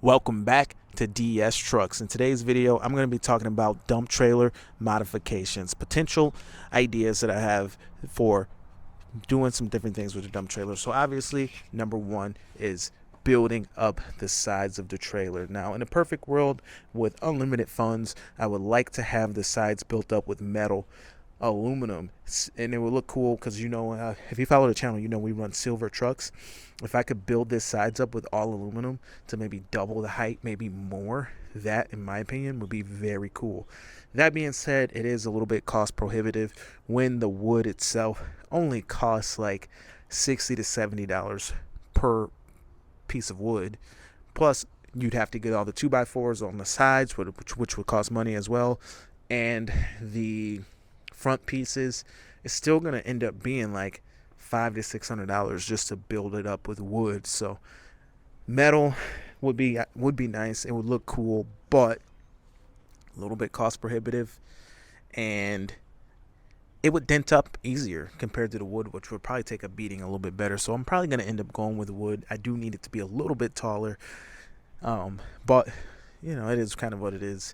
Welcome back to DS Trucks. In today's video, I'm going to be talking about dump trailer modifications, potential ideas that I have for doing some different things with the dump trailer. So obviously, number one is building up the sides of the trailer. Now, in a perfect world with unlimited funds, I would like to have the sides built up with metal, aluminum, and it would look cool because if you follow the channel, we run silver trucks. If I could build this sides up with all aluminum to maybe double the height, maybe more, that in my opinion would be very cool. That being said, it is a little bit cost prohibitive when the wood itself only costs like $60 to $70 per piece of wood. Plus you'd have to get all the 2x4s on the sides, which would cost money as well, and the front pieces is still going to end up being like $500 to $600 just to build it up with wood. So metal would be nice. It would look cool, but a little bit cost prohibitive, and it would dent up easier compared to the wood, which would probably take a beating a little bit better. So I'm probably going to end up going with wood. I do need it to be a little bit taller, but it is kind of what it is.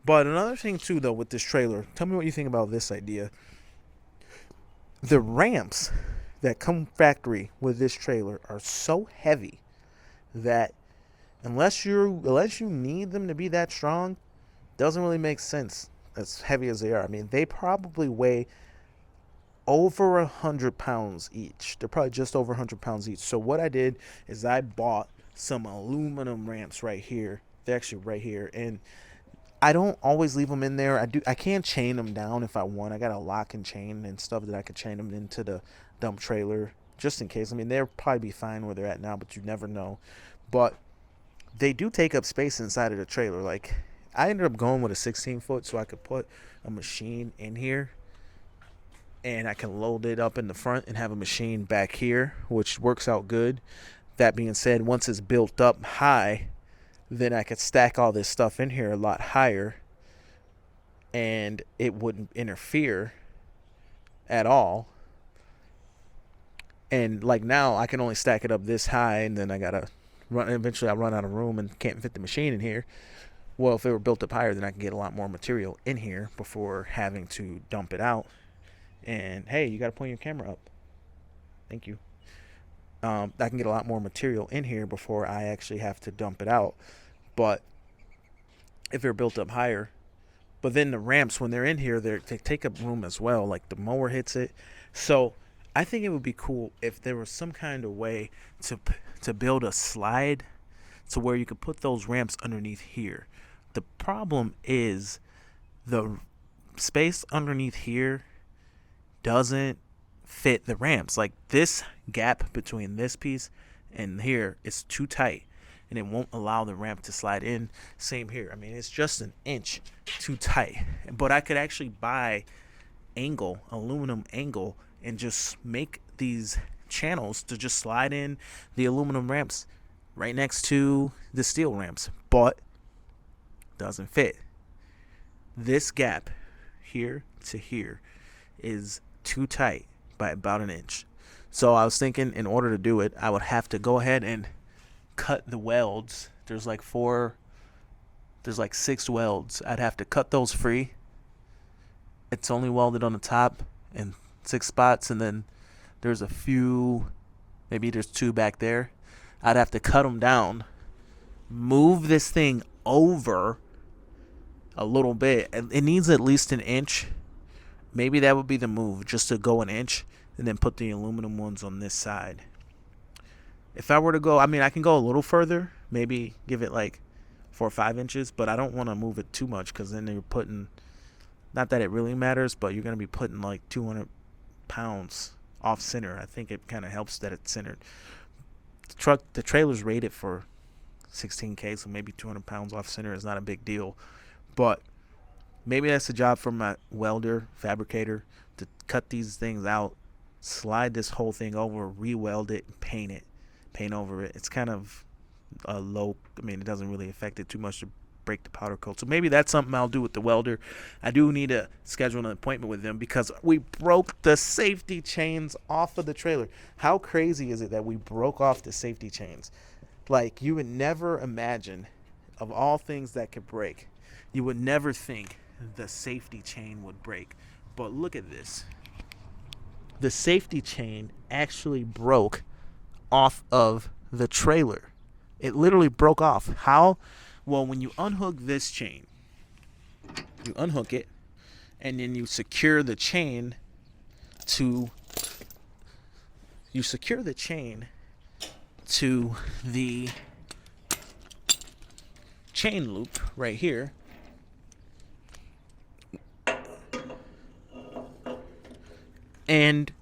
But another thing too, though, with this trailer, tell me what you think about this idea. The ramps that come factory with this trailer are so heavy that unless you need them to be that strong, doesn't really make sense as heavy as they are. I mean, they probably weigh over 100 pounds each. They're probably just over 100 pounds each. So what I did is I bought some aluminum ramps right here. They're actually right here, and I don't always leave them in there. I can chain them down if I want. I got a lock and chain and stuff that I could chain them into the dump trailer just in case. I mean, they'll probably be fine where they're at now, but you never know. But they do take up space inside of the trailer. Like, I ended up going with a 16-foot so I could put a machine in here, and I can load it up in the front and have a machine back here, which works out good. That being said, once it's built up high, then I could stack all this stuff in here a lot higher, and it wouldn't interfere at all. And like now, I can only stack it up this high, and then I gotta eventually I'll run out of room and can't fit the machine in here. Well, if it were built up higher, then I can get a lot more material in here before having to dump it out. And hey, you gotta point your camera up. Thank you. I can get a lot more material in here before I actually have to dump it out. But if they're built up higher, but then the ramps, when they're in here, they take up room as well. Like the mower hits it. So I think it would be cool if there was some kind of way to build a slide to where you could put those ramps underneath here. The problem is the space underneath here doesn't fit the ramps. Like, this gap between this piece and here is too tight, and it won't allow the ramp to slide in. Same here. I mean, it's just an inch too tight. But I could actually buy aluminum angle, and just make these channels to just slide in the aluminum ramps right next to the steel ramps, but doesn't fit. This gap here to here is too tight by about an inch. So I was thinking, in order to do it, I would have to go ahead and cut the welds. There's like 6 welds. I'd have to cut those free. It's only welded on the top in 6 spots, and then there's a few, maybe there's 2 back there. I'd have to cut them down, move this thing over a little bit. It needs at least an inch. Maybe that would be the move, just to go an inch and then put the aluminum ones on this side. If I were to go, I mean, I can go a little further, maybe give it like 4 or 5 inches, but I don't want to move it too much, because then you're putting, not that it really matters, but you're going to be putting like 200 pounds off center. I think it kind of helps that it's centered. The trailer's rated for 16K, so maybe 200 pounds off center is not a big deal. But maybe that's a job for my welder, fabricator, to cut these things out, slide this whole thing over, re-weld it, and paint over it. It's kind of a low, I mean, it doesn't really affect it too much to break the powder coat. So maybe that's something I'll do with the welder. I do need to schedule an appointment with them because we broke the safety chains off of the trailer. How crazy is it that we broke off the safety chains? Like, you would never imagine, of all things that could break, you would never think the safety chain would break. But look at this. The safety chain actually broke off of the trailer. It literally broke off. How? Well, when you unhook this chain, you unhook it, and then you secure the chain to the chain loop right here. And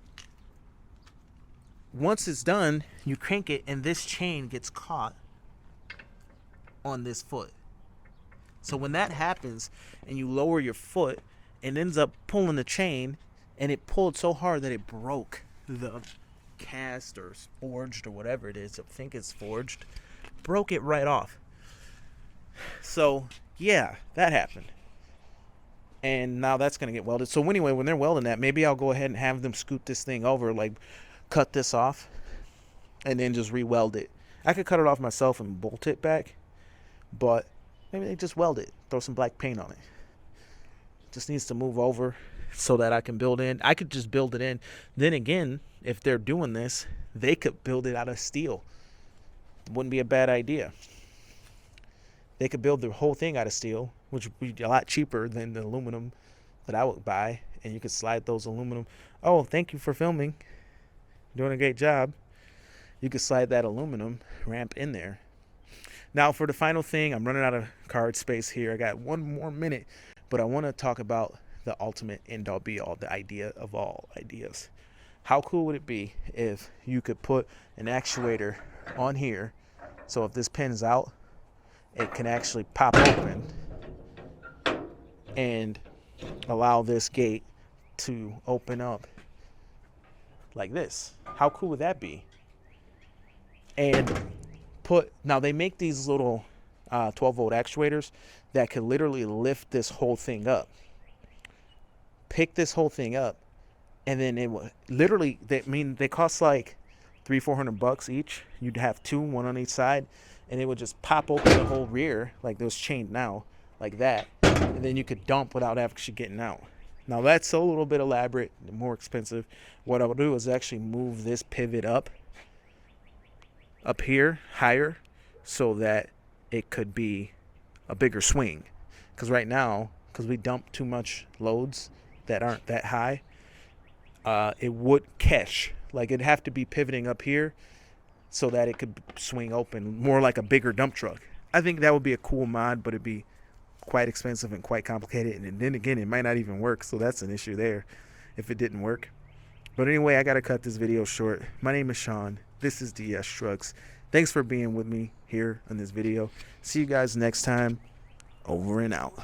once it's done, you crank it, and this chain gets caught on this foot. So when that happens and you lower your foot, it ends up pulling the chain, and it pulled so hard that it broke the cast or forged or whatever it is. I think it's forged. Broke it right off. So yeah, that happened. And now that's going to get welded. So anyway, when they're welding that, maybe I'll go ahead and have them scoot this thing over, like cut this off, and then just re-weld it. I could cut it off myself and bolt it back, but maybe they just weld it, throw some black paint on it. Just needs to move over so that I can build in. I could just build it in. Then again, if they're doing this, they could build it out of steel. Wouldn't be a bad idea. They could build the whole thing out of steel, which would be a lot cheaper than the aluminum that I would buy. And you could slide those aluminum. Oh, thank you for filming. Doing a great job. You could slide that aluminum ramp in there. Now for the final thing, I'm running out of card space here. I got 1 more minute, but I want to talk about the ultimate end all be all, the idea of all ideas. How cool would it be if you could put an actuator on here, so if this pin's out, it can actually pop open and allow this gate to open up like this. How cool would that be? And now they make these little 12-volt actuators that could literally lift this whole thing up, pick this whole thing up, and then it would literally, they cost like $300-400 each. You'd have two, one on each side, and it would just pop open the whole rear like those chained now, like that, and then you could dump without actually getting out. Now that's a little bit elaborate, more expensive. What I would do is actually move this pivot up here higher, so that it could be a bigger swing. Because right now, because we dump too much loads that aren't that high, it would catch. Like, it'd have to be pivoting up here so that it could swing open more like a bigger dump truck. I think that would be a cool mod, but it'd be quite expensive and quite complicated. And then again, it might not even work, so that's an issue there if it didn't work. But anyway, I got to cut this video short. My name is Sean. This is DS Trucks. Thanks for being with me here on this video. See you guys next time. Over and out.